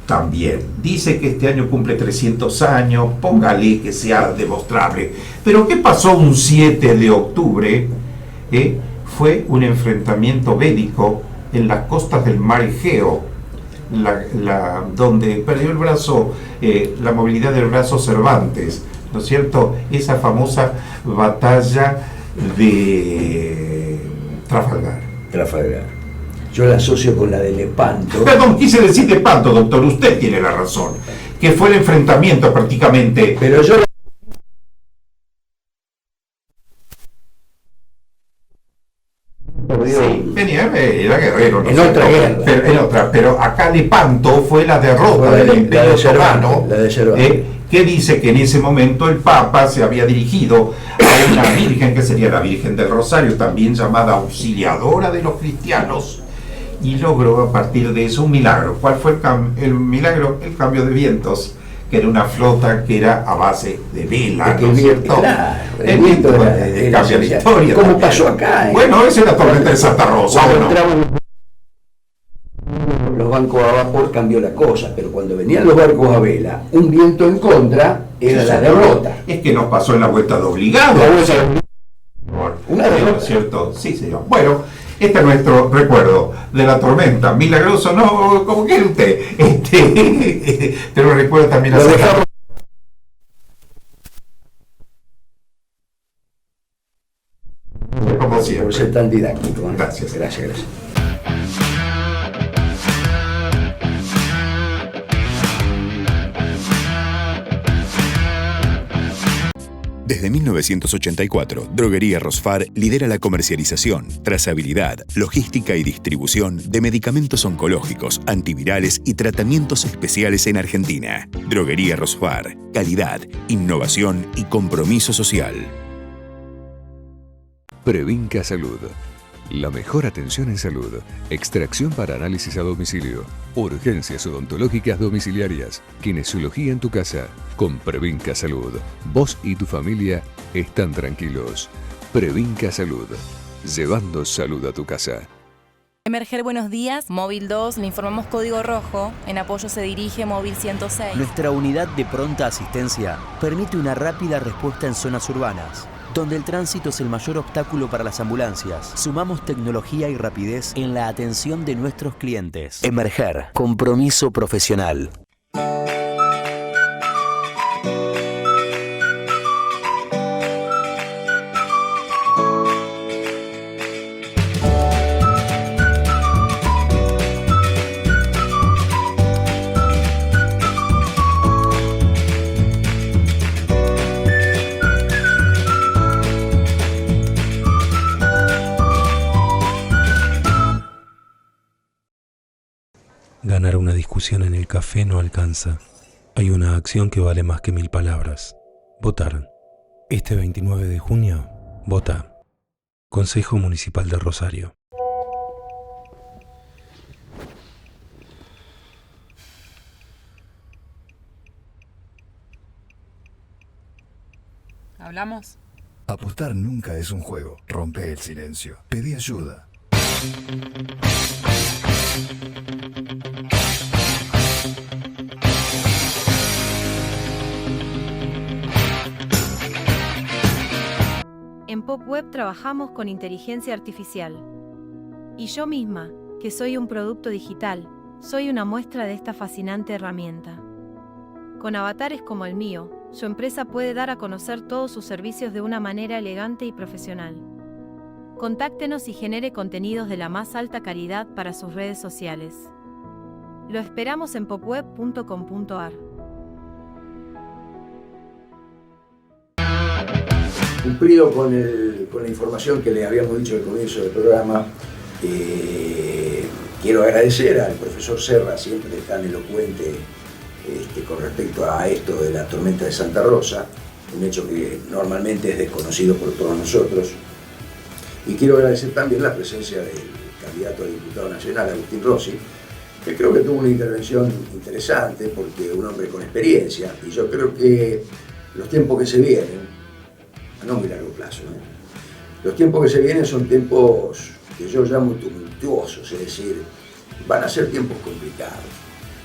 también. Dice que este año cumple 300 años, póngale que sea demostrable. Pero ¿qué pasó un 7 de octubre? Fue un enfrentamiento bélico en las costas del mar Egeo, donde perdió el brazo, la movilidad del brazo Cervantes, ¿no es cierto? Esa famosa batalla de Trafalgar. Yo la asocio con la de Lepanto. Perdón, quise decir Lepanto, doctor, usted tiene la razón, que fue el enfrentamiento prácticamente. Pero yo... Sí, era guerrero, ¿no? En otra guerra. Pero acá Lepanto fue la derrota del Imperio Otomano, que dice que en ese momento el Papa se había dirigido a una virgen que sería la Virgen del Rosario, también llamada auxiliadora de los cristianos, y logró a partir de eso un milagro. ¿Cuál fue el milagro? El cambio de vientos, que era una flota que era a base de vela, ¿no es cierto? Claro, el viento cambia la historia. ¿Cómo también. pasó acá? Bueno, esa es la tormenta de Santa Rosa. Cuando entraban los barcos a vapor cambió la cosa, pero cuando venían los barcos a vela, un viento en contra era la derrota. Es que nos pasó en la vuelta de obligado. Una derrota, ¿cierto? Sí, señor. Bueno, este es nuestro recuerdo de la tormenta. Milagroso, no, como quiere usted. Pero recuerdo también a como siempre. Por ser tan didáctico. Gracias. Desde 1984, Droguería Rosfar lidera la comercialización, trazabilidad, logística y distribución de medicamentos oncológicos, antivirales y tratamientos especiales en Argentina. Droguería Rosfar, calidad, innovación y compromiso social. Previnca Salud. La mejor atención en salud. Extracción para análisis a domicilio. Urgencias odontológicas domiciliarias. Kinesiología en tu casa. Con Previnca Salud. Vos y tu familia están tranquilos. Previnca Salud. Llevando salud a tu casa. Emerger, buenos días. Móvil 2, le informamos código rojo. En apoyo se dirige Móvil 106. Nuestra unidad de pronta asistencia permite una rápida respuesta en zonas urbanas, donde el tránsito es el mayor obstáculo para las ambulancias. Sumamos tecnología y rapidez en la atención de nuestros clientes. Emerger, compromiso profesional. Ganar una discusión en el café no alcanza. Hay una acción que vale más que 1000 palabras. Votar. Este 29 de junio, vota. Consejo Municipal de Rosario. ¿Hablamos? Apostar nunca es un juego. Rompe el silencio. Pedí ayuda. En PopWeb trabajamos con inteligencia artificial. Y yo misma, que soy un producto digital, soy una muestra de esta fascinante herramienta. Con avatares como el mío, su empresa puede dar a conocer todos sus servicios de una manera elegante y profesional. Contáctenos y genere contenidos de la más alta calidad para sus redes sociales. Lo esperamos en popweb.com.ar. Cumplido con la información que le habíamos dicho al comienzo del programa, Quiero agradecer al profesor Serra, siempre tan elocuente con respecto a esto de la tormenta de Santa Rosa, un hecho que normalmente es desconocido por todos nosotros. Y quiero agradecer también la presencia del candidato a diputado nacional, Agustín Rossi, que creo que tuvo una intervención interesante, porque un hombre con experiencia, y yo creo que los tiempos que se vienen, a no muy largo plazo, los tiempos que se vienen son tiempos que yo llamo tumultuosos, es decir, van a ser tiempos complicados.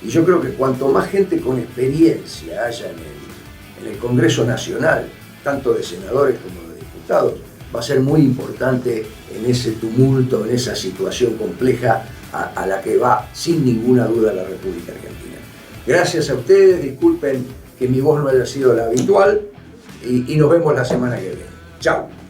Y yo creo que cuanto más gente con experiencia haya en el Congreso Nacional, tanto de senadores como de diputados, va a ser muy importante en ese tumulto, en esa situación compleja a la que va sin ninguna duda la República Argentina. Gracias a ustedes, disculpen que mi voz no haya sido la habitual y nos vemos la semana que viene. Chao.